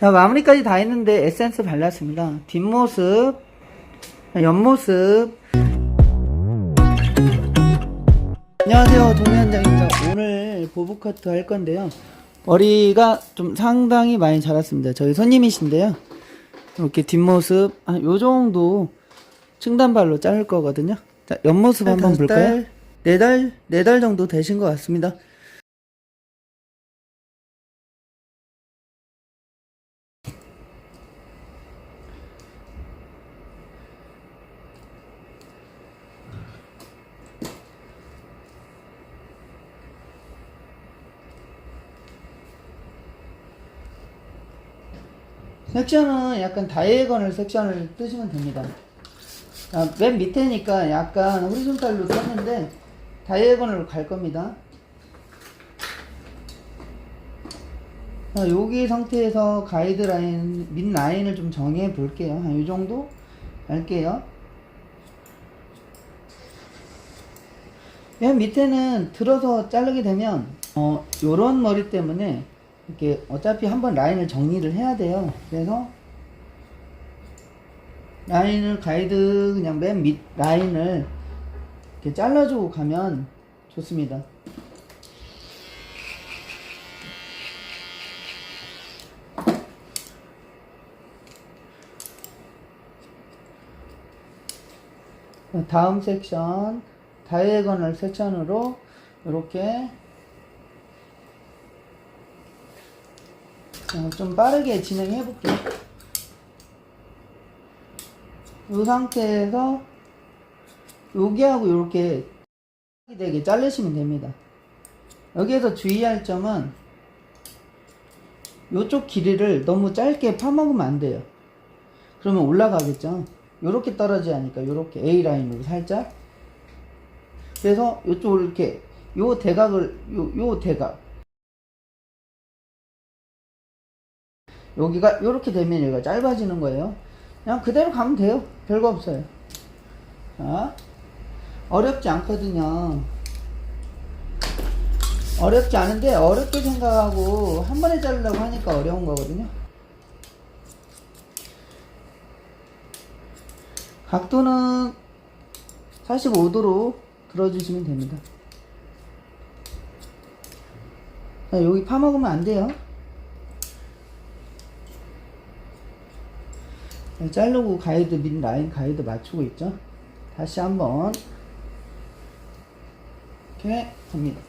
자, 마무리까지 다 했는데 에센스 발랐습니다. 뒷모습, 옆모습. 안녕하세요, 동현장입니다. 오늘 보브 커트 할 건데요. 머리가 좀 상당히 많이 자랐습니다. 저희 손님이신데요. 이렇게 뒷모습 요 정도 층단발로 자를 거거든요. 자, 옆모습 한번 볼까요? 4달 정도 되신 것 같습니다. 섹션은 약간 다이애고널 섹션을 뜨시면 됩니다. 맨 밑에니까 약간 호리존탈로 썼는데 다이애고널로 갈 겁니다. 여기 상태에서 가이드라인, 밑라인을 좀 정해 볼게요. 한 이 정도 할게요. 맨 밑에는 들어서 자르게 되면 요런 머리 때문에 이렇게 어차피 한번 라인을 정리를 해야 돼요. 그래서 라인을 가이드 그냥 맨 밑 라인을 이렇게 잘라주고 가면 좋습니다. 다음 섹션 다이애고널 섹션으로 이렇게 좀 빠르게 진행해 볼게요. 이 상태에서 여기하고 이렇게 되게 자르시면 됩니다. 여기에서 주의할 점은 이쪽 길이를 너무 짧게 파먹으면 안 돼요. 그러면 올라가겠죠. 요렇게 떨어져야 하니까 요렇게 A라인으로 살짝. 그래서 요쪽을 이렇게 요 대각을 요 대각 여기가 요렇게 되면 여기가 짧아지는 거예요. 그냥 그대로 가면 돼요. 별거 없어요. 자, 어렵지 않거든요. 어렵지 않은데 어렵게 생각하고 한 번에 자르려고 하니까 어려운 거거든요. 각도는 45도로 들어주시면 됩니다. 자, 여기 파먹으면 안 돼요. 자르고 가이드 밑 라인 가이드 맞추고 있죠. 다시 한번 이렇게 갑니다.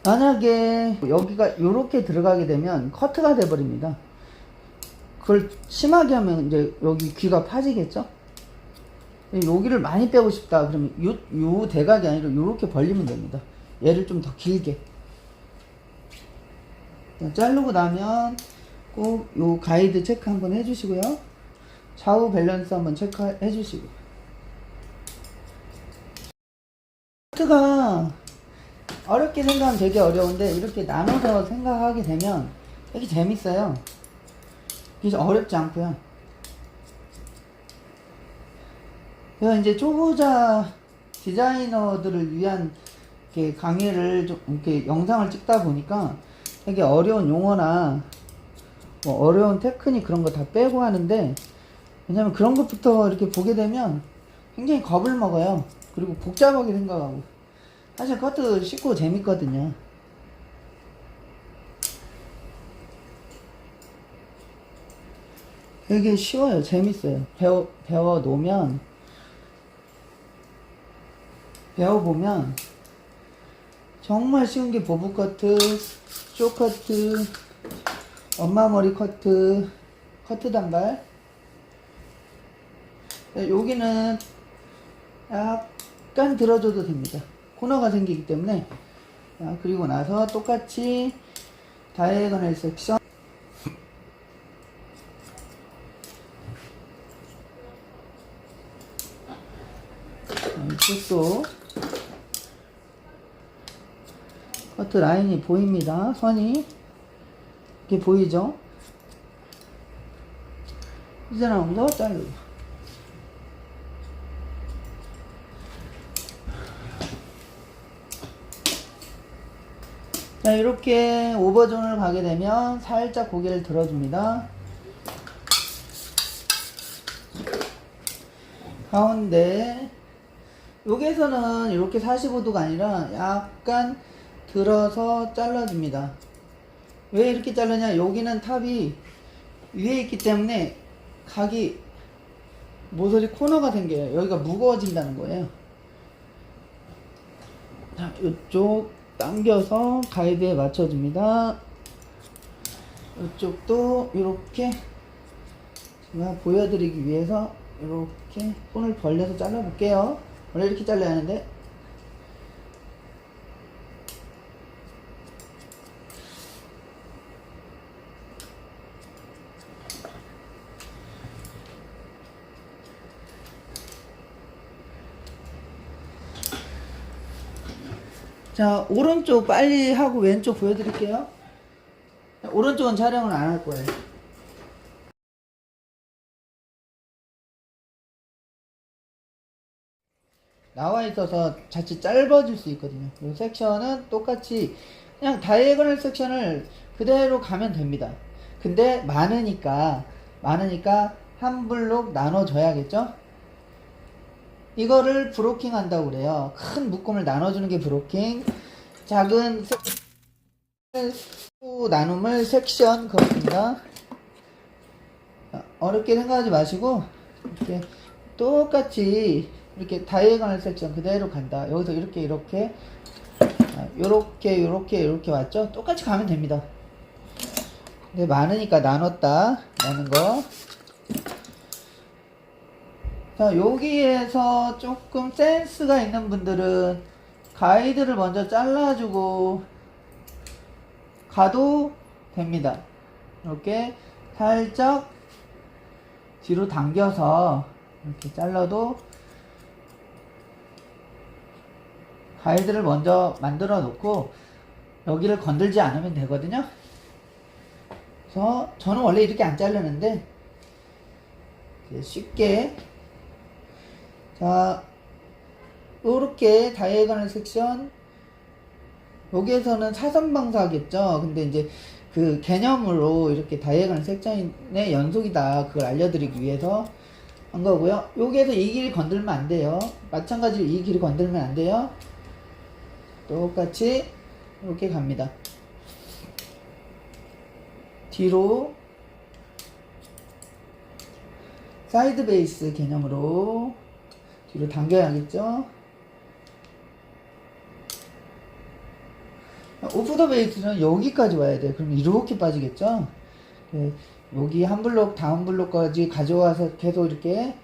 만약에 여기가 이렇게 들어가게 되면 커트가 돼 버립니다. 그걸 심하게 하면 이제 여기 귀가 파지겠죠. 여기를 많이 빼고 싶다 그러면 요 대각이 아니라 요렇게 벌리면 됩니다. 얘를 좀 더 길게 자르고 나면 꼭 요 가이드 체크 한번 해주시고요. 좌우 밸런스 한번 체크해 주시고. 커트가 어렵게 생각하면 되게 어려운데 이렇게 나눠서 생각하게 되면 되게 재밌어요. 그래서 어렵지 않고요. 그래서 이제 초보자 디자이너들을 위한 이렇게 강의를 좀 이렇게 영상을 찍다 보니까 되게 어려운 용어나 뭐 어려운 테크닉 그런 거 다 빼고 하는데, 왜냐면 그런 것부터 이렇게 보게 되면 굉장히 겁을 먹어요. 그리고 복잡하게 생각하고. 사실 커트 쉽고 재밌거든요. 되게 쉬워요. 재밌어요. 배워보면 정말 쉬운 게 보브 커트, 쇼 커트, 엄마 머리 커트, 커트 단발. 여기는 약간 들어줘도 됩니다. 코너가 생기기 때문에. 자, 그리고 나서 똑같이 다이애고널 섹션 이쪽도 커트 라인이 보입니다. 선이 이렇게 보이죠? 이제 나오면서 자르고 자, 이렇게 오버존을 가게 되면 살짝 고개를 들어줍니다. 가운데 여기에서는 이렇게 45도가 아니라 약간 들어서 잘라줍니다. 왜 이렇게 자르냐, 여기는 탑이 위에 있기 때문에 각이 모서리 코너가 생겨요. 여기가 무거워진다는 거예요. 자, 이쪽 당겨서 가이드에 맞춰줍니다. 이쪽도 이렇게 제가 보여드리기 위해서 이렇게 손을 벌려서 잘라볼게요. 원래 이렇게 잘라야 하는데. 자, 오른쪽 빨리 하고 왼쪽 보여드릴게요. 오른쪽은 촬영을 안 할 거예요. 나와 있어서 자칫 짧아질 수 있거든요. 이 섹션은 똑같이 그냥 다이애고널 섹션을 그대로 가면 됩니다. 근데 많으니까 한 블록 나눠줘야겠죠? 이거를 브로킹 한다고 그래요. 큰 묶음을 나눠주는 게 브로킹, 작은 나눔을 섹션, 그렇습니다. 어렵게 생각하지 마시고 이렇게 똑같이 이렇게 다이애고널 섹션 그대로 간다. 여기서 이렇게 요렇게 왔죠? 똑같이 가면 됩니다. 근데 많으니까 나눴다 라는 거. 자, 여기에서 조금 센스가 있는 분들은 가이드를 먼저 잘라주고 가도 됩니다. 이렇게 살짝 뒤로 당겨서 이렇게 잘라도 가이드를 먼저 만들어 놓고 여기를 건들지 않으면 되거든요. 그래서 저는 원래 이렇게 안 자르는데 쉽게, 자, 요렇게 다이애고널 섹션, 여기에서는 사선 방사하겠죠. 근데 이제 그 개념으로 이렇게 다이애고널 섹션의 연속이다, 그걸 알려드리기 위해서 한 거고요. 여기에서 이 길이 건들면 안 돼요. 마찬가지로 이 길이 건들면 안 돼요. 똑같이 이렇게 갑니다. 뒤로 사이드 베이스 개념으로 뒤로 당겨야겠죠. 오프 더 베이스는 여기까지 와야 돼요. 그럼 이렇게 빠지겠죠. 여기 한 블록 다음 블록까지 가져와서 계속 이렇게,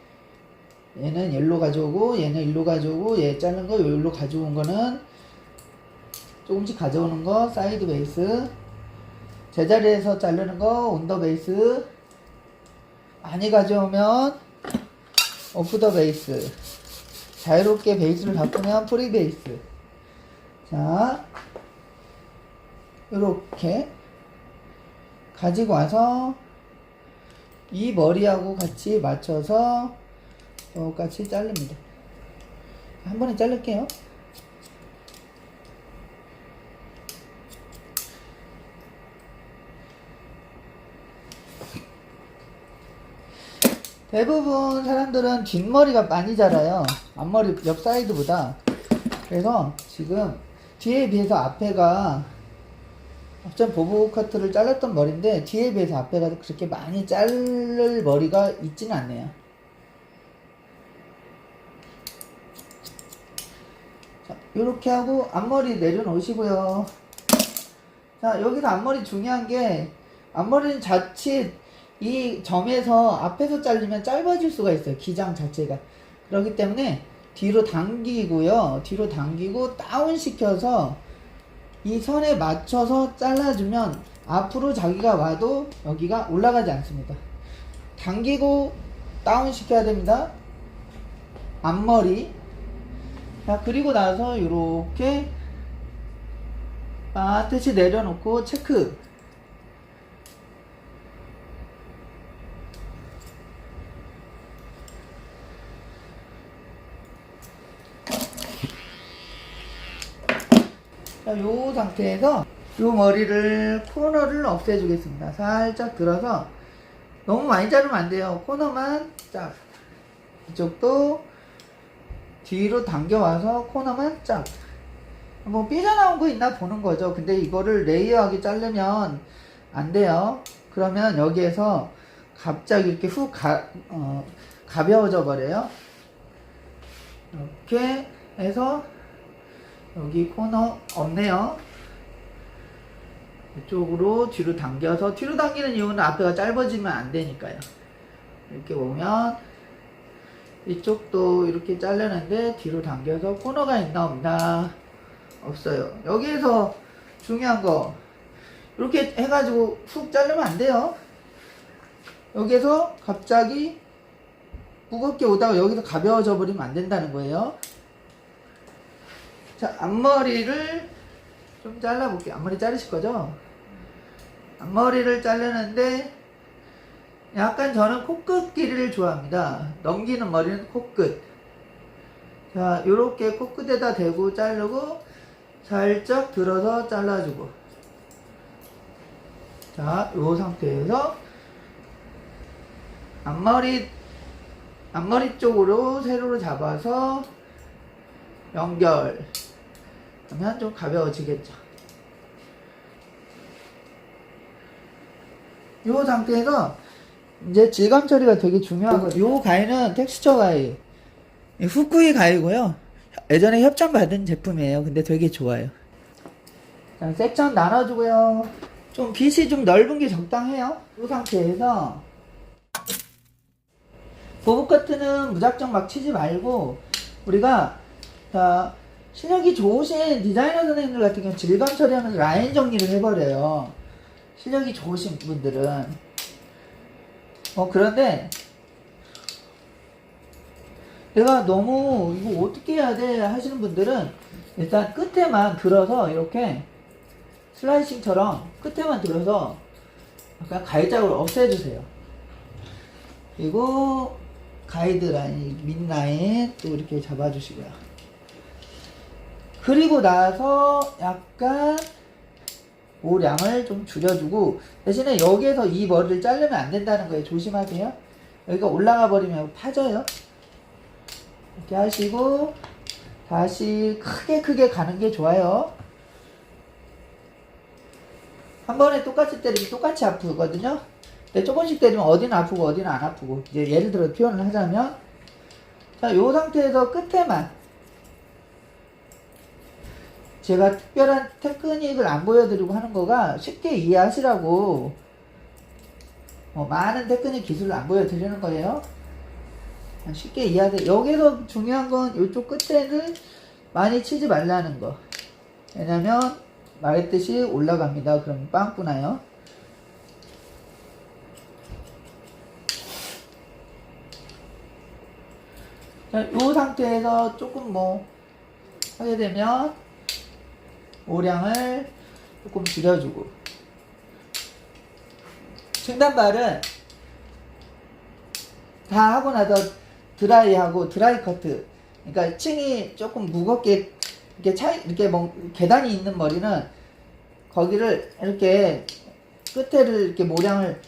얘는 일로 가져오고 얘는 일로 가져오고, 얘 자른 거 여기로 가져온 거는 조금씩 가져오는 거 사이드 베이스, 제자리에서 자르는 거 온더 베이스, 많이 가져오면 오프 더 베이스, 자유롭게 베이스를 바꾸면 프리 베이스. 자, 이렇게 가지고 와서 이 머리하고 같이 맞춰서 똑같이 자릅니다. 한 번에 자를게요. 대부분 사람들은 뒷머리가 많이 자라요. 앞머리 옆 사이드보다. 그래서 지금 뒤에 비해서 앞에가, 앞전 보보 커트를 잘랐던 머리인데 뒤에 비해서 앞에가 그렇게 많이 자를 머리가 있지는 않네요. 자, 이렇게 하고 앞머리 내려놓으시고요. 자, 여기서 앞머리 중요한 게, 앞머리는 자칫 이 점에서 앞에서 자르면 짧아질 수가 있어요. 기장 자체가. 그렇기 때문에 뒤로 당기고요. 뒤로 당기고 다운 시켜서 이 선에 맞춰서 잘라주면 앞으로 자기가 와도 여기가 올라가지 않습니다. 당기고 다운 시켜야 됩니다. 앞머리. 자, 그리고 나서 이렇게 반드시 내려놓고 체크. 자, 요 상태에서 요 머리를 코너를 없애주겠습니다. 살짝 들어서 너무 많이 자르면 안 돼요. 코너만 쫙. 이쪽도 뒤로 당겨와서 코너만 쫙. 뭐 삐져나온 거 있나 보는 거죠. 근데 이거를 레이어하게 자르면 안 돼요. 그러면 여기에서 갑자기 이렇게 훅 가벼워져 버려요. 이렇게 해서 여기 코너 없네요. 이쪽으로 뒤로 당겨서, 뒤로 당기는 이유는 앞에가 짧아지면 안 되니까요. 이렇게 보면 이쪽도 이렇게 자르는데 뒤로 당겨서 코너가 있나 없나? 없어요. 여기에서 중요한 거, 이렇게 해가지고 훅 자르면 안 돼요. 여기에서 갑자기 무겁게 오다가 여기서 가벼워져 버리면 안 된다는 거예요. 자, 앞머리를 좀 잘라볼게요. 앞머리 자르실 거죠? 앞머리를 자르는데 약간 저는 코끝 길이를 좋아합니다. 넘기는 머리는 코끝. 자, 요렇게 코끝에다 대고 자르고 살짝 들어서 잘라주고. 자, 요 상태에서 앞머리 쪽으로 세로로 잡아서 연결. 그러면 좀 가벼워지겠죠. 이 상태에서 이제 질감 처리가 되게 중요하거든요. 이 가위는 텍스처 가위, 후쿠이 가위고요. 예전에 협찬 받은 제품이에요. 근데 되게 좋아요. 자, 섹션 나눠주고요. 좀 빗이 좀 넓은 게 적당해요. 이 상태에서 보브 커트는 무작정 막 치지 말고, 우리가 자, 실력이 좋으신 디자이너 선생님들 같은 경우는 질감 처리하면서 라인 정리를 해버려요. 실력이 좋으신 분들은. 그런데 내가 너무 이거 어떻게 해야 돼 하시는 분들은 일단 끝에만 들어서 이렇게 슬라이싱처럼 끝에만 들어서 약간 가위자국을 없애주세요. 그리고 가이드라인, 밑라인 또 이렇게 잡아주시고요. 그리고 나서 약간 모량을 좀 줄여주고, 대신에 여기에서 이 머리를 자르면 안 된다는 거예요. 조심하세요. 여기가 올라가 버리면 파져요. 이렇게 하시고 다시 크게 가는 게 좋아요. 한 번에 똑같이 때리면 똑같이 아프거든요. 근데 조금씩 때리면 어디는 아프고 어디는 안 아프고. 이제 예를 들어 표현을 하자면, 자, 요 상태에서 끝에만, 제가 특별한 테크닉을 안 보여드리고 하는 거가 쉽게 이해하시라고 많은 테크닉 기술을 안 보여드리는 거예요. 쉽게 이해하세요. 여기서 중요한 건 이쪽 끝에는 많이 치지 말라는 거. 왜냐면 말했듯이 올라갑니다. 그럼 빵꾸 나요. 자, 이 상태에서 조금 하게 되면 모량을 조금 줄여주고, 중단발은 다 하고 나서 드라이하고 드라이 커트, 그러니까 층이 조금 무겁게 이렇게 계단이 있는 머리는 거기를 이렇게 끝에를 이렇게 모량을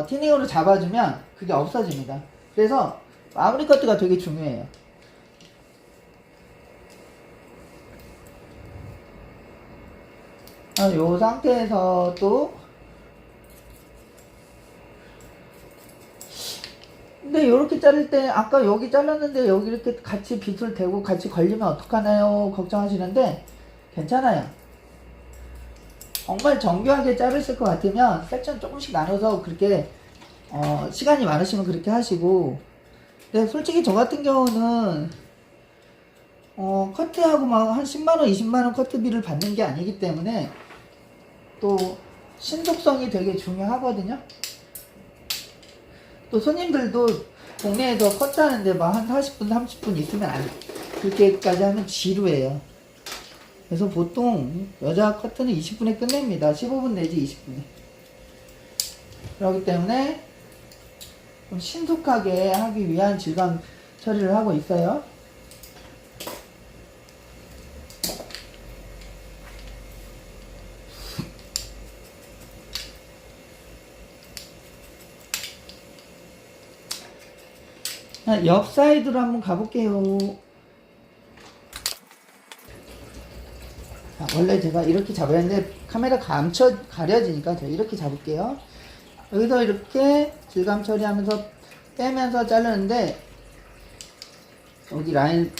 티닝으로 잡아주면 그게 없어집니다. 그래서 마무리 커트가 되게 중요해요. 요 상태에서 또, 근데 요렇게 자를 때 아까 여기 잘랐는데 여기 이렇게 같이 빗을 대고 같이 걸리면 어떡하나요 걱정하시는데 괜찮아요. 정말 정교하게 자르실 것 같으면 섹션 조금씩 나눠서 그렇게 시간이 많으시면 그렇게 하시고, 근데 솔직히 저 같은 경우는 커트하고 막 한 10만원 20만원 커트비를 받는 게 아니기 때문에 또 신속성이 되게 중요하거든요. 또 손님들도 동네에서 커트하는데 막 한 40분 30분 있으면 그렇게까지 하면 지루해요. 그래서 보통 여자 커트는 20분에 끝냅니다. 15분 내지 20분에. 그렇기 때문에 좀 신속하게 하기 위한 질감 처리를 하고 있어요. 자, 옆 사이드로 한번 가볼게요. 자, 원래 제가 이렇게 잡아야 하는데 카메라 가려지니까 제가 이렇게 잡을게요. 여기서 이렇게 질감 처리하면서 빼면서 자르는데 여기 라인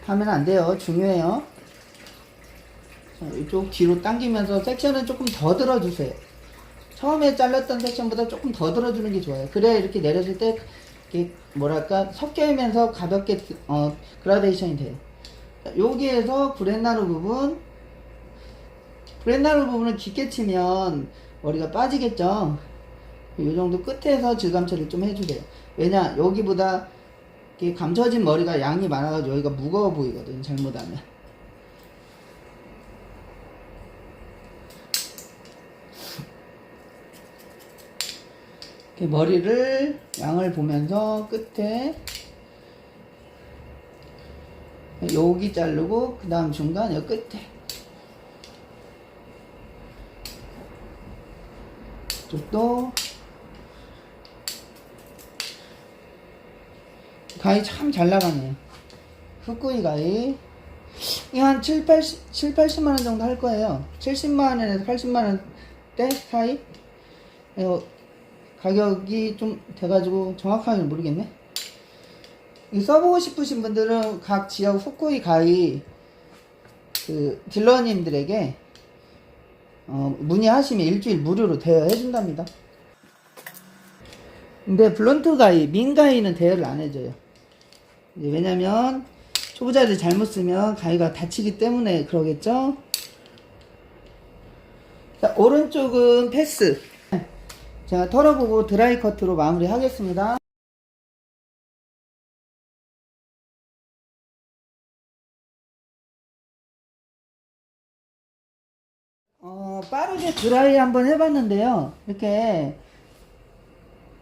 하면 안 돼요. 중요해요. 자, 이쪽 뒤로 당기면서 섹션은 조금 더 들어주세요. 처음에 잘랐던 섹션보다 조금 더 들어주는 게 좋아요. 그래야 이렇게 내려줄 때 이게 뭐랄까 섞여면서 가볍게 그라데이션이 돼요. 자, 여기에서 브렛나루 부분을 깊게 치면 머리가 빠지겠죠. 이 정도 끝에서 질감 처리를 좀 해주세요. 왜냐 여기보다 이렇게 감춰진 머리가 양이 많아가지고 여기가 무거워 보이거든요. 잘못하면. 이렇게 머리를 양을 보면서 끝에 여기 자르고 그 다음 중간 여기 끝에 이쪽도 가위 참 잘 나가네요. 후쿠이 가위 이 한 80만원 정도 할 거예요. 70만원에서 80만원대 사이. 가격이 좀 돼가지고 정확하게 모르겠네. 써보고 싶으신 분들은 각 지역 후쿠이 가위 그 딜러님들에게 문의하시면 일주일 무료로 대여해준답니다. 근데 블론트 가위, 민 가위는 대여를 안 해줘요. 왜냐면 초보자들 잘못 쓰면 가위가 다치기 때문에 그러겠죠. 자, 오른쪽은 패스. 제가 털어보고 드라이 커트로 마무리 하겠습니다. 빠르게 드라이 한번 해봤는데요. 이렇게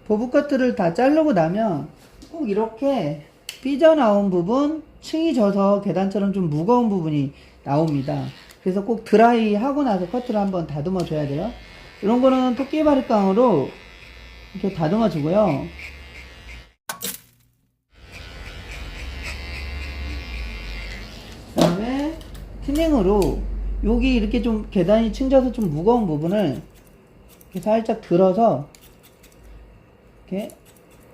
보부 커트를 다 자르고 나면 꼭 이렇게 삐져나온 부분, 층이 져서 계단처럼 좀 무거운 부분이 나옵니다. 그래서 꼭 드라이 하고 나서 커트를 한번 다듬어 줘야 돼요. 이런 거는 토끼 바리깡으로 이렇게 다듬어 주고요. 그 다음에 티닝으로 여기 이렇게 좀 계단이 층져서 좀 무거운 부분을 이렇게 살짝 들어서 이렇게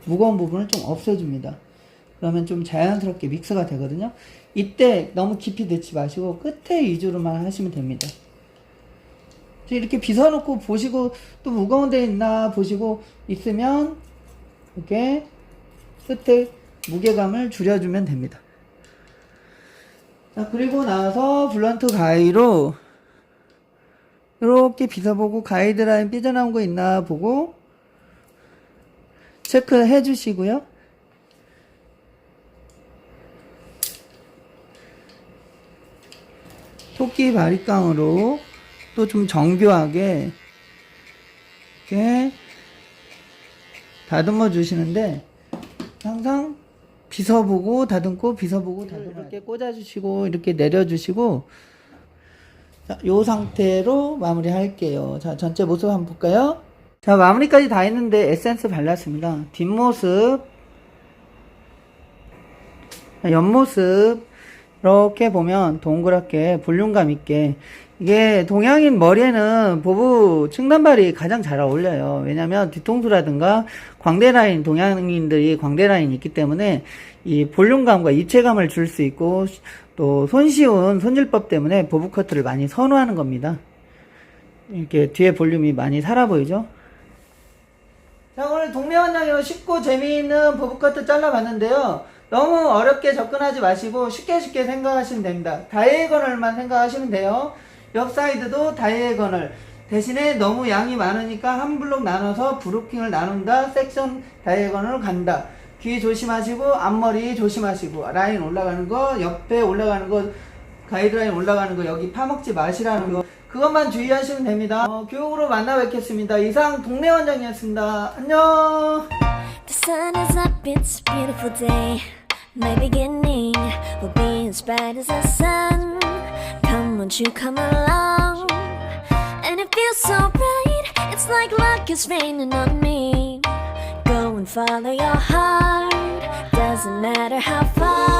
무거운 부분을 좀 없애줍니다. 그러면 좀 자연스럽게 믹스가 되거든요. 이때 너무 깊이 넣지 마시고 끝에 위주로만 하시면 됩니다. 이렇게 빗어놓고 보시고 또 무거운 데 있나 보시고 있으면 이렇게 끝에 무게감을 줄여주면 됩니다. 자, 그리고 나서 블런트 가위로 이렇게 빗어보고 가이드라인 삐져나온 거 있나 보고 체크해 주시고요. 토끼 바리깡으로 또 좀 정교하게 이렇게 다듬어 주시는데 항상 빗어보고 다듬고 빗어보고 다듬고 이렇게 꽂아주시고 이렇게 내려주시고 자, 요 상태로 마무리 할게요. 자, 전체 모습 한번 볼까요? 자, 마무리까지 다 했는데 에센스 발랐습니다. 뒷모습, 옆모습 이렇게 보면 동그랗게 볼륨감 있게 이게 동양인 머리에는 보부 층단발이 가장 잘 어울려요. 왜냐면 뒤통수라든가 광대 라인, 동양인들이 광대 라인이 있기 때문에 이 볼륨감과 입체감을 줄 수 있고 또 손쉬운 손질법 때문에 보부 커트를 많이 선호하는 겁니다. 이렇게 뒤에 볼륨이 많이 살아 보이죠? 자, 오늘 동네 원장이로 쉽고 재미있는 보부 커트 잘라봤는데요. 너무 어렵게 접근하지 마시고 쉽게 생각하시면 됩니다. 다이애고널만 생각하시면 돼요. 옆 사이드도 다이애고널. 대신에 너무 양이 많으니까 한 블록 나눠서 브로킹을 나눈다. 섹션 다이애고널로 간다. 귀 조심하시고 앞머리 조심하시고 라인 올라가는 거, 옆에 올라가는 거, 가이드라인 올라가는 거 여기 파먹지 마시라는 거 그것만 주의하시면 됩니다. 교육으로 만나 뵙겠습니다. 이상 동네 원장이었습니다. 안녕. The sun is up, it's a beautiful day. My beginning will be as bright as the sun. Come, won't you come along? And it feels so bright, it's like luck is raining on me. Go and follow your heart. doesn't matter how far